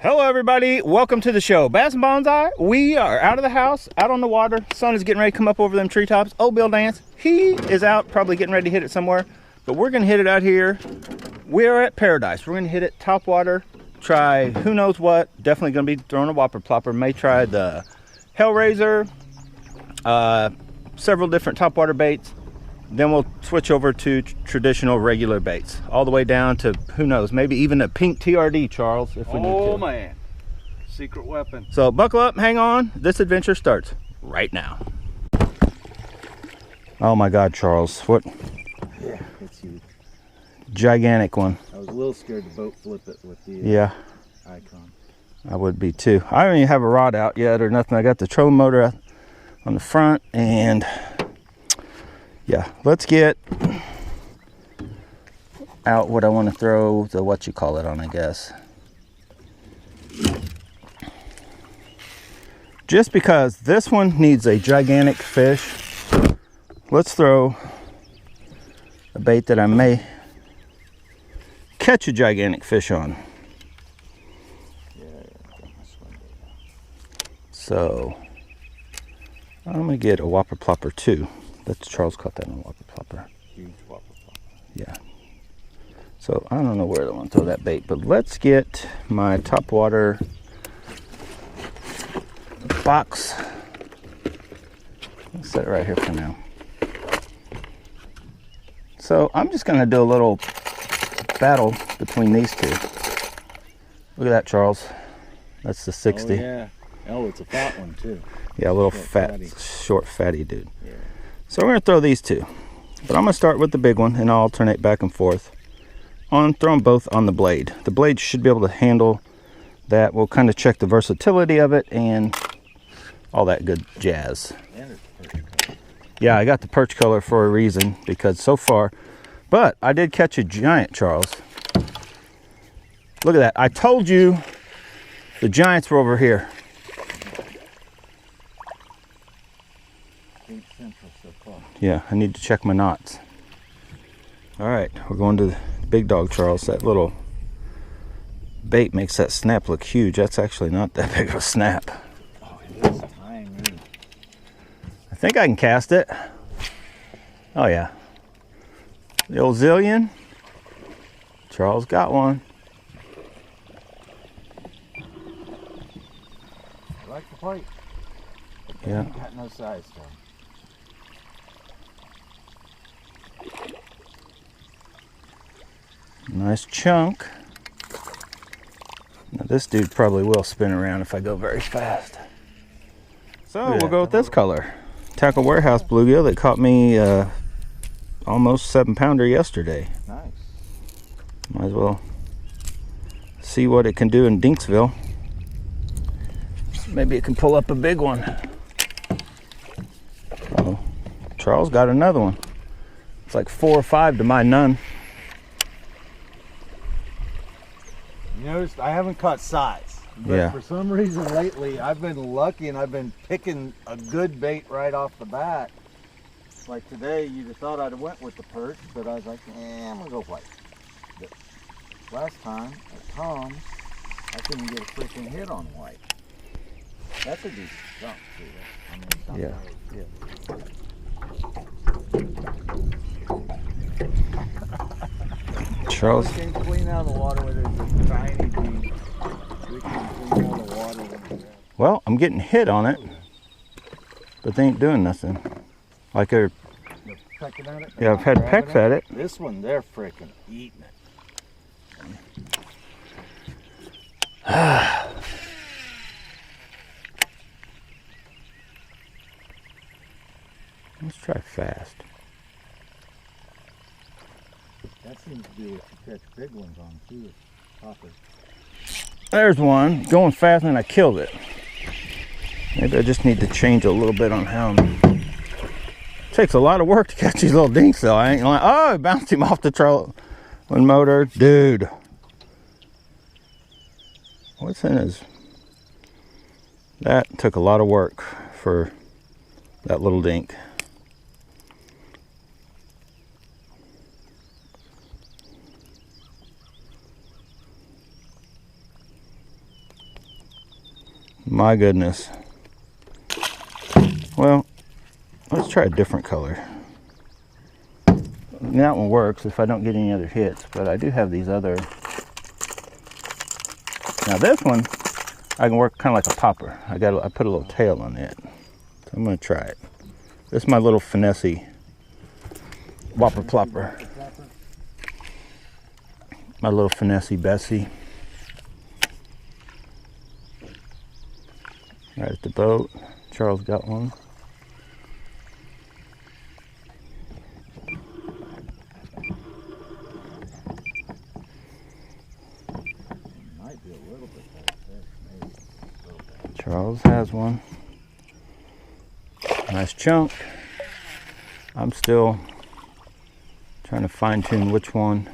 Hello everybody, welcome to the show. Bass and Bonsai, we are out of the house, out on the water. Sun is getting ready to come up over them treetops. Old Bill Dance, he is out probably getting ready to hit it somewhere, but we're gonna hit it out here. We're at Paradise. We're gonna hit it top water, try who knows what. Definitely gonna be throwing a whopper plopper. May try the Hellraiser, several different top water baits. Then we'll switch over to traditional regular baits, all the way down to, who knows, maybe even a pink TRD, Charles, if we need to. Oh man, secret weapon. So buckle up, hang on. This adventure starts right now. Oh my God, Charles, what? Yeah, it's huge. Gigantic one. I was a little scared to boat flip it with the icon. I would be too. I don't even have a rod out yet or nothing. I got the trolling motor out on the front, and yeah, let's get out what I want to throw the what you call it on, I guess. Just because this one needs a gigantic fish, let's throw a bait that I may catch a gigantic fish on. So I'm gonna get a whopper plopper too. That's Charles caught that on a whopper plopper. Huge whopper plopper. Yeah. So I don't know where I want to throw that bait, but let's get my top water box. Let's set it right here for now. So I'm just gonna do a little battle between these two. Look at that, Charles. That's the 60. Oh yeah. Oh, it's a fat one too. Yeah, a little short fatty dude. Yeah. So we're gonna throw these two, but I'm gonna start with the big one and I'll alternate back and forth on throw them both on the blade. The blade should be able to handle that. We'll kind of check the versatility of it and all that good jazz. And it's perch color. Yeah, I got the perch color for a reason, because so far, but I did catch a giant, Charles. Look at that. I told you the giants were over here. Yeah, I need to check my knots. All right, we're going to the big dog, Charles. That little bait makes that snap look huge. That's actually not that big of a snap. Oh, it is tiny. I think I can cast it. Oh yeah. The old Zillion. Charles got one. I like the fight. Yeah. Got no size to him. Nice chunk. Now this dude probably will spin around if I go very fast. So we'll go with this color. Tackle Warehouse bluegill that caught me almost 7-pounder yesterday. Nice. Might as well see what it can do in Dinksville. Maybe it can pull up a big one. Oh, Charles got another one. It's like 4 or 5 to my none. You noticed I haven't caught size, but Yeah. for some reason lately I've been lucky and I've been picking a good bait right off the bat. Like today, you'd have thought I'd have went with the perch, but I was like, I'm gonna go white. But last time at Tom's, I couldn't get a freaking hit on white. That's a decent jump too. I mean, it's not Yeah. Charles. We can clean out the water with a tiny bead. We can clean out the water with it. Well, I'm getting hit on it, but they ain't doing nothing. Like they're Pecking at it? Yeah, I've had pecks at it. This one, they're freaking eating it. Let's try fast. That seems to be what you catch big ones on too. Poppers. There's one going fast and I killed it. Maybe I just need to change a little bit on how I'm... Takes a lot of work to catch these little dinks though. I ain't like, oh, I bounced him off the trolling motor. Dude. What's in his... That took a lot of work for that little dink. My goodness. Well, let's try a different color. That one works if I don't get any other hits, but I do have these other. Now this one, I can work kind of like a popper. I put a little tail on it. So I'm gonna try it. This is my little finessey whopper plopper. My little finessey Bessie. Right at the boat. Charles got one. Might be a little bit like this, maybe a little bit. Charles has one. Nice chunk. I'm still trying to fine tune which one.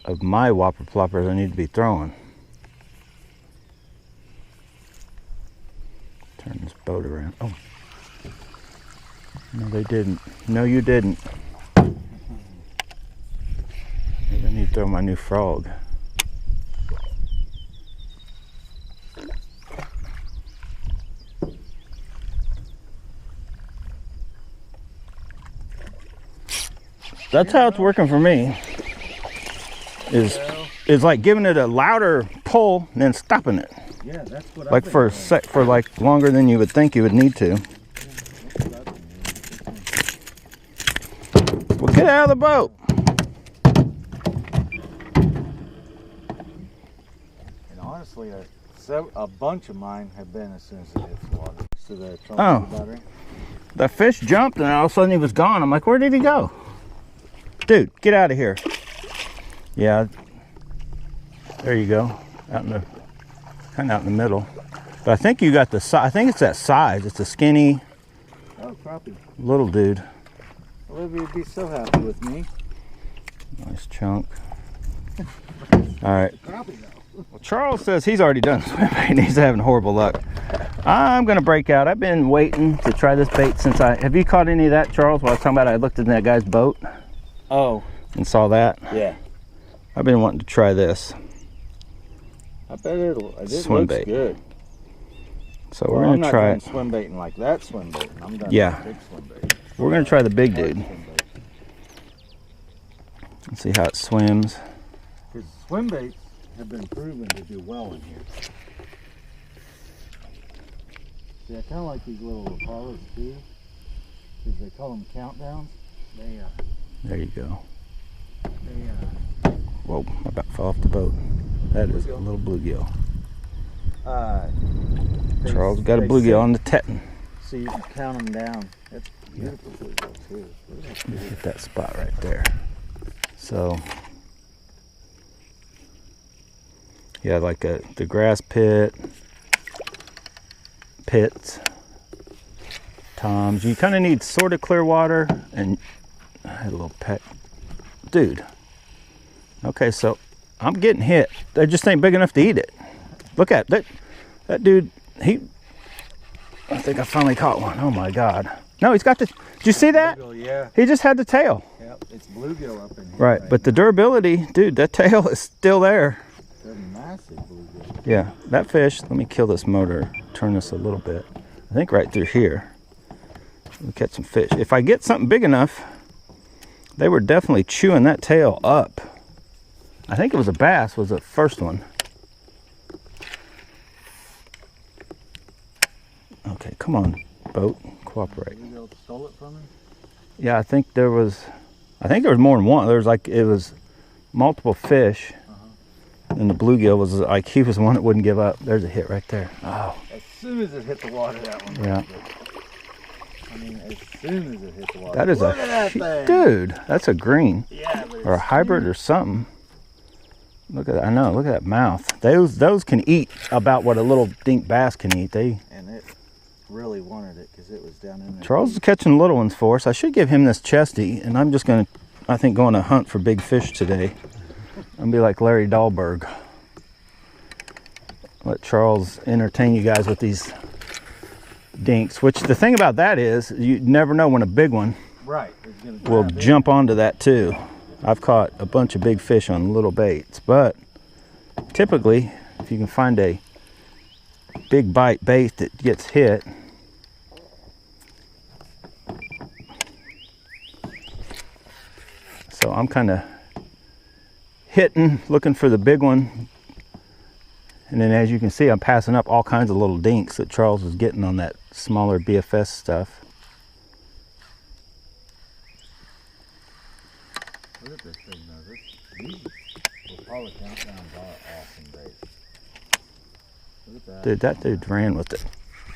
Of my whopper ploppers I need to be throwing. Turn this boat around. Oh. No, they didn't. No, you didn't. Maybe I need to throw my new frog. That's how it's working for me. Is like giving it a louder pull and then stopping it. Yeah, that's what like for a sec, for like longer than you would think you would need to. Well, get out of the boat. And honestly, a bunch of mine have been as soon as it hits the water. So the battery. The fish jumped and all of a sudden he was gone. I'm like, where did he go? Dude, get out of here. Yeah, there you go. Out in the, kind of out in the middle. But I think you got the size. I think it's that size. It's a skinny, crappie, little dude. Olivia would be so happy with me. Nice chunk. All right. Well, Charles says he's already done swimming. He's having horrible luck. I'm gonna break out. I've been waiting to try this bait since have you caught any of that, Charles? While I was talking about I looked in that guy's boat. Oh. And saw that. Yeah. I've been wanting to try this. I bet it swim looks bait. Good. So we're gonna try it. Swim baiting like that swim bait. I'm done. Yeah. Big swim bait. We're gonna try the big dude. Let's see how it swims. Because swim baits have been proven to do well in here. See, I kind of like these little Rapalas too, because they call them countdowns. There you go. Whoa, I about fell off the boat. That is a little bluegill. Charles got a bluegill on the tetton. So you can count them down. That's beautiful bluegill too. Hit that spot right there. So, yeah, like the grass pits, toms. You kind of need sort of clear water, and I had a little peck. Dude. Okay, so I'm getting hit. They just ain't big enough to eat it. Look at that. That dude, I think I finally caught one. Oh my God. No, he's got the, did you see that? Bluegill, yeah. He just had the tail. Yep, it's bluegill up in here. Right, but the durability, dude, that tail is still there. They're massive bluegill. Yeah, that fish, let me kill this motor, turn this a little bit. I think right through here. We'll catch some fish. If I get something big enough, they were definitely chewing that tail up. I think it was a bass, was the first one. Okay, come on, boat, cooperate. You stole it from me? Yeah, I think there was more than one. There was like, it was multiple fish. And the bluegill was like, he was the one that wouldn't give up. There's a hit right there. Oh. As soon as it hit the water, that one. Yeah. I mean, as soon as it hit the water. That is Look at that thing. Dude, that's a green. Yeah, or a hybrid or something. Look at that. I know, look at that mouth. Those can eat about what a little dink bass can eat. And it really wanted it because it was down in there. Charles is catching little ones for us. I should give him this chesty, and I'm just going to, I think, go on a hunt for big fish today. I'm going to be like Larry Dahlberg. Let Charles entertain you guys with these dinks, which the thing about that is you never know when a big one right will jump onto that too. I've caught a bunch of big fish on little baits, but typically if you can find a big bite bait that gets hit, so I'm kind of hitting, looking for the big one, and then as you can see, I'm passing up all kinds of little dinks that Charles was getting on that smaller BFS stuff. Look at this thing though. These will probably count down awesome bait. Look at that. Dude, that dude ran with it.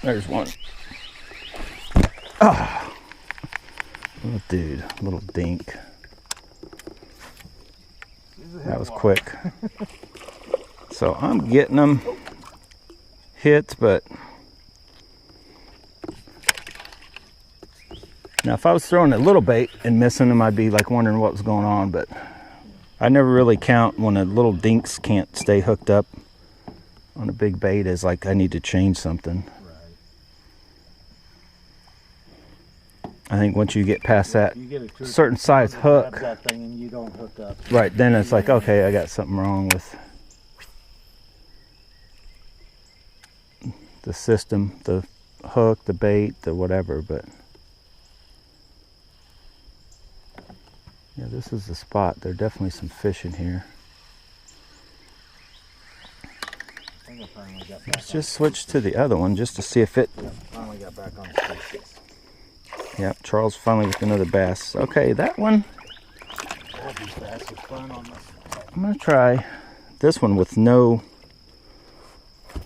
There's one. Ah, little dude, little dink. That was quick. So I'm getting them hits, but now if I was throwing a little bait and missing them, I'd be like wondering what was going on, but I never really count when a little dinks can't stay hooked up on a big bait as like I need to change something. I think once you get past that certain size hook, that thing and you don't hook up. right, then it's like, okay, I got something wrong with the system, the hook, the bait, the whatever. But yeah, this is the spot. There are definitely some fish in here. I think I finally got back. Let's just switch to the other one just to see if it. Yep, finally got back on the species. Yep, Charles finally with another bass. Okay, that one. All these bass are fun on this. I'm gonna try this one with no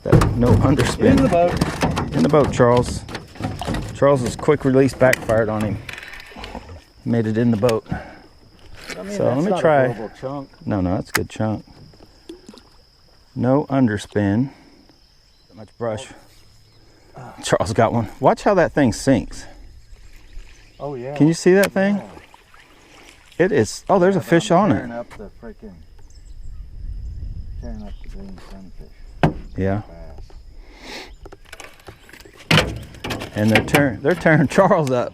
underspin. In the boat. In the boat, Charles. Charles's quick release backfired on him. Made it in the boat. I mean, So that's let me not try. a horrible chunk. No, that's a good chunk. No underspin. Not much brush. Charles got one. Watch how that thing sinks. Oh yeah. Can you see that thing? Yeah. It is. Oh, there's a fish on Tearing it. up the freaking. Tearing up the green sunfish. Yeah. Bass. And they're tearing Charles up.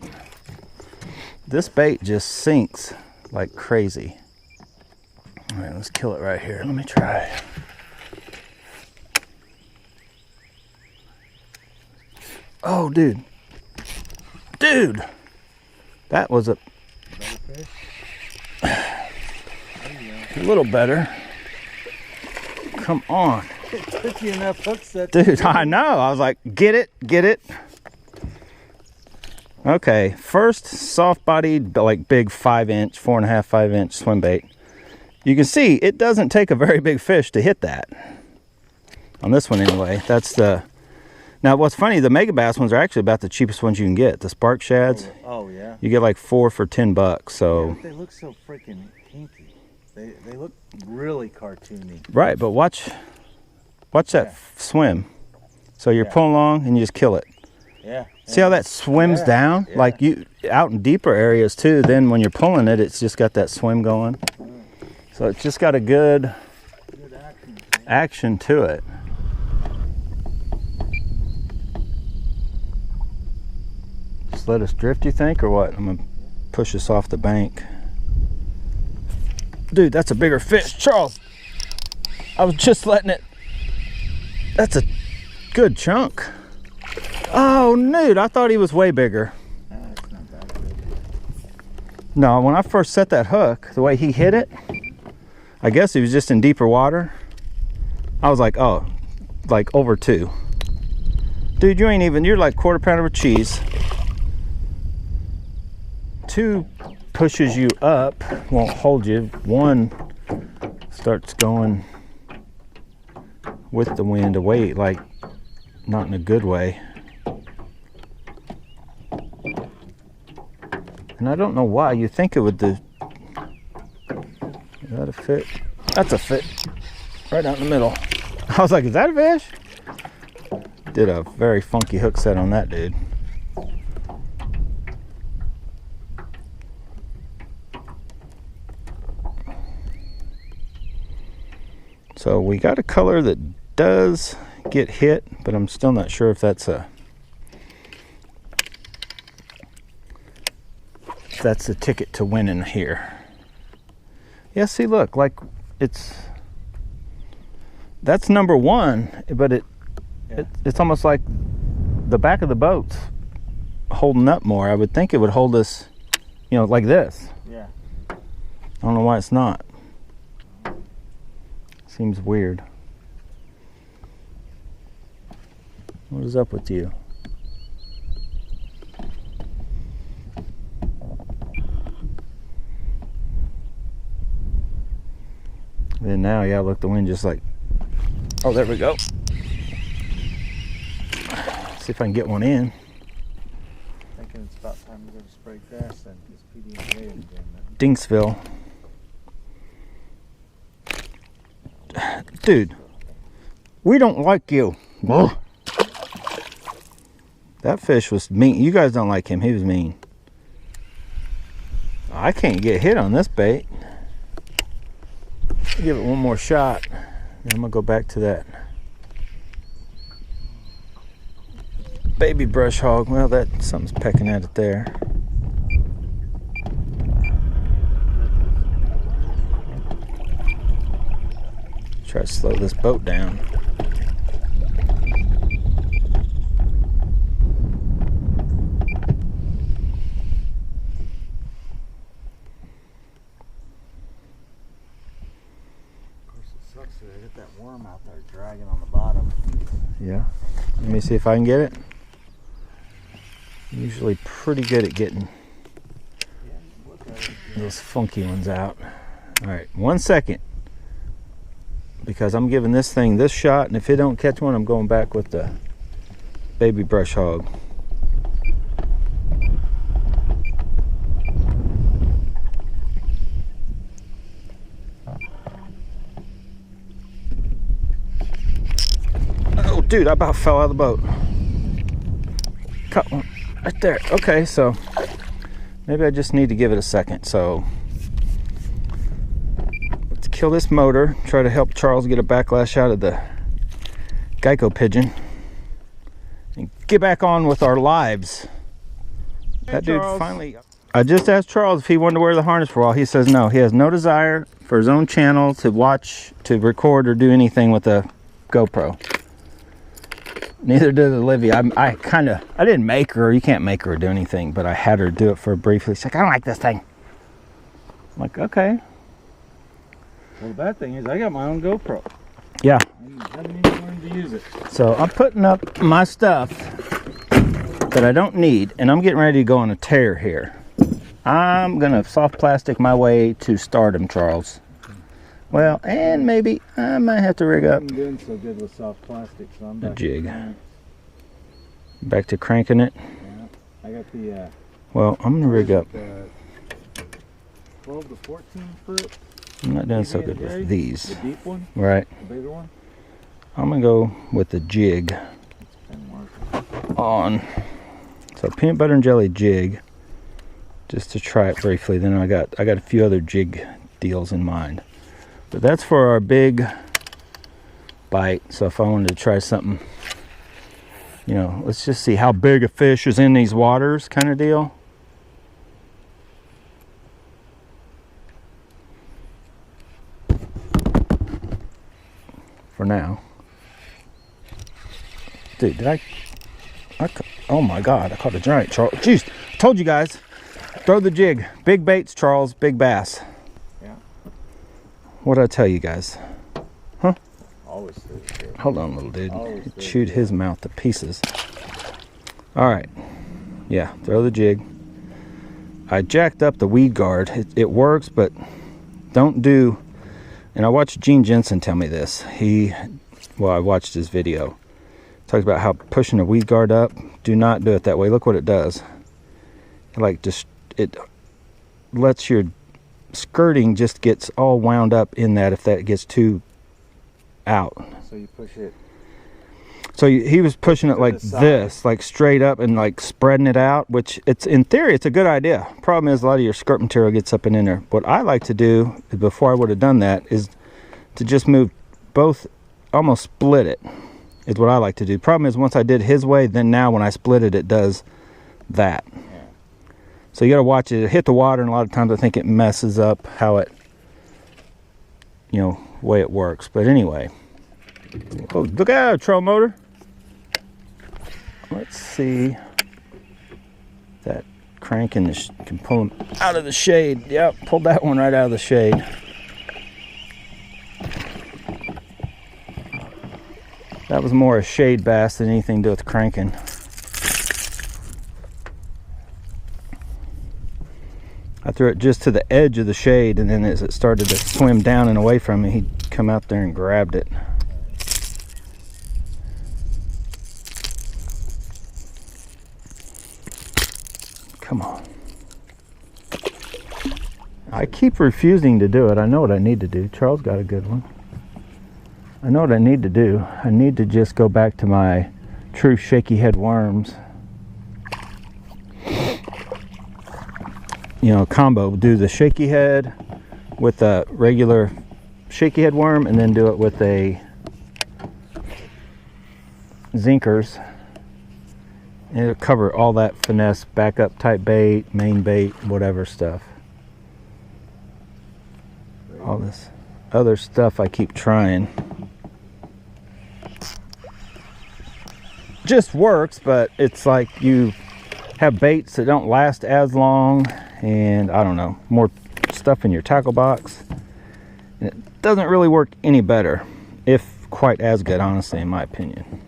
This bait just sinks like crazy. All right, let's kill it right here. Let me try. Oh, dude. Dude. That was a little better. Come on. It took you enough hooks that. Dude, I know. I was like, get it, get it. Okay, first soft-bodied, like big 5-inch, 4.5, 5-inch swim bait. You can see it doesn't take a very big fish to hit that. On this one anyway. That's the. Now what's funny, the mega bass ones are actually about the cheapest ones you can get. The spark shads. Oh yeah. You get like 4 for $10. So. Yeah, but they look so freaking hinky. They look really cartoony. Right, but watch that swim. So you're pulling along and you just kill it. Yeah. See how that swims down? Yeah. Like you out in deeper areas too, then when you're pulling it, it's just got that swim going. So it's just got a good action to it. Just let us drift, you think, or what? I'm gonna push this off the bank. Dude, that's a bigger fish. Charles, I was just letting it. That's a good chunk. Oh, dude, I thought he was way bigger. That's not that good. No, when I first set that hook, the way he hit it, I guess he was just in deeper water. I was like, oh, like over 2. Dude, you ain't even, you're like quarter pounder of cheese. 2 pushes you up, won't hold you. 1 starts going with the wind away, like not in a good way. And I don't know why. You think it would do. Is that a fit? That's a fit. Right out in the middle. I was like, is that a fish? Did a very funky hook set on that dude. So we got a color that does get hit, but I'm still not sure if that's the ticket to winning here. Yeah, see, look, like that's number one, but it's almost like the back of the boat's holding up more. I would think it would hold us, you know, like this. Yeah. I don't know why it's not. Seems weird. What is up with you? And now, yeah, look, the wind just like, oh, there we go. See if I can get one in. Thinking it's about time to go to spray grass then, because PDA again. Dinksville. Dude, we don't like you. That fish was mean. You guys don't like him. He was mean. I can't get hit on this bait. Give it one more shot. And I'm gonna go back to that baby brush hog. Well, that something's pecking at it there. Try to slow this boat down. I get that worm out there dragging on the bottom. Yeah. Let me see if I can get it. I'm usually pretty good at getting those funky ones out. All right, 1 second. Because I'm giving this thing this shot, and if it don't catch one, I'm going back with the baby brush hog. Oh, dude, I about fell out of the boat. Caught one right there. Okay, so maybe I just need to give it a second. So let's kill this motor, try to help Charles get a backlash out of the Geico pigeon, and get back on with our lives. Hey, that dude Charles. Finally. I just asked Charles if he wanted to wear the harness for a while. He says no. He has no desire for his own channel to watch, to record, or do anything with a GoPro. Neither did Olivia. I didn't make her. You can't make her do anything, but I had her do it for briefly. She's like, I don't like this thing. I'm like, okay. Well, the bad thing is I got my own GoPro. Yeah. I haven't even learned to use it. So I'm putting up my stuff that I don't need, and I'm getting ready to go on a tear here. I'm going to soft plastic my way to stardom, Charles. Well, and maybe I might have to rig up. I'm doing so good with soft plastic, so I'm back a jig. Back to cranking it. Yeah, I got the. Well, I'm gonna rig up. 12 to 14 foot. I'm not doing so good with these. The deep one. Right. The bigger one. I'm gonna go with the jig on. So peanut butter and jelly jig, just to try it briefly. Then I got a few other jig deals in mind. But that's for our big bite. So if I wanted to try something, you know, let's just see how big a fish is in these waters, kind of deal. For now. Dude, did I oh my God, I caught a giant, Charles. Jeez, I told you guys, throw the jig. Big baits, Charles, big bass. What did I tell you guys? Huh? Always do it. Hold on, little dude. He chewed his mouth to pieces. All right. Yeah, throw the jig. I jacked up the weed guard. It works, but don't do... And I watched Gene Jensen tell me this. Well, I watched his video. Talks about how pushing the weed guard up, do not do it that way. Look what it does. It lets your skirting just gets all wound up in that if that gets too out. So you push it. So he was pushing it like this, like straight up and like spreading it out, which it's in theory it's a good idea. Problem is a lot of your skirt material gets up and in there. What I like to do before I would have done that is to just move both, almost split it is what I like to do. Problem is once I did his way, then now when I split it, it does that. So you got to watch it. It hit the water, and a lot of times I think it messes up how it you know, way it works. But anyway, oh, look out, troll motor. Let's see that crank in the can pull them out of the shade. Yep, pulled that one right out of the shade. That was more a shade bass than anything to do with cranking. I threw it just to the edge of the shade, and then as it started to swim down and away from me, he'd come out there and grabbed it. Come on. I keep refusing to do it. I know what I need to do. Charles got a good one. I know what I need to do. I need to just go back to my true shaky head worms. You know, combo. Do the shaky head with a regular shaky head worm, and then do it with a Zinkers. And it'll cover all that finesse, backup type bait, main bait, whatever stuff. All this other stuff I keep trying. Just works, but it's like you have baits that don't last as long, and I don't know, more stuff in your tackle box. And it doesn't really work any better, if quite as good, honestly, in my opinion.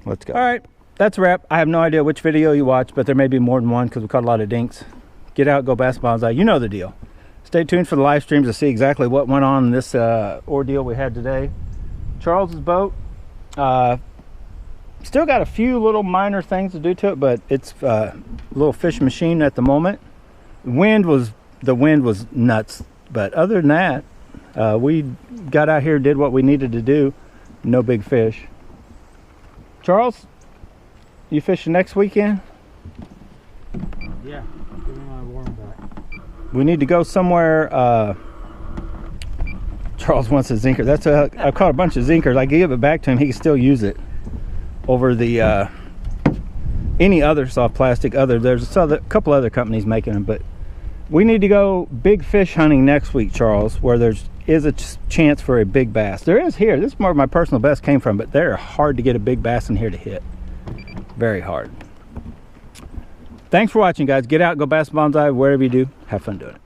Let's go. All right, that's a wrap. I have no idea which video you watched, but there may be more than one because we caught a lot of dinks. Get out, go bass bonsai. You know the deal. Stay tuned for the live streams to see exactly what went on in this ordeal we had today. Charles's boat. Still got a few little minor things to do to it, but it's a little fish machine at the moment. The wind was nuts, but other than that, we got out here, did what we needed to do. No big fish. Charles, you fishing next weekend? Yeah, give me my worm back. We need to go somewhere. Charles wants a zinker. That's I caught a bunch of zinkers. I gave it back to him. He can still use it over the any other soft plastic. There's a couple other companies making them, but we need to go big fish hunting next week, Charles, where is a chance for a big bass. There is here. This is where my personal best came from, but they're hard to get a big bass in here to hit. Very hard. Thanks for watching, guys. Get out, go bass bonsai, wherever you do. Have fun doing it.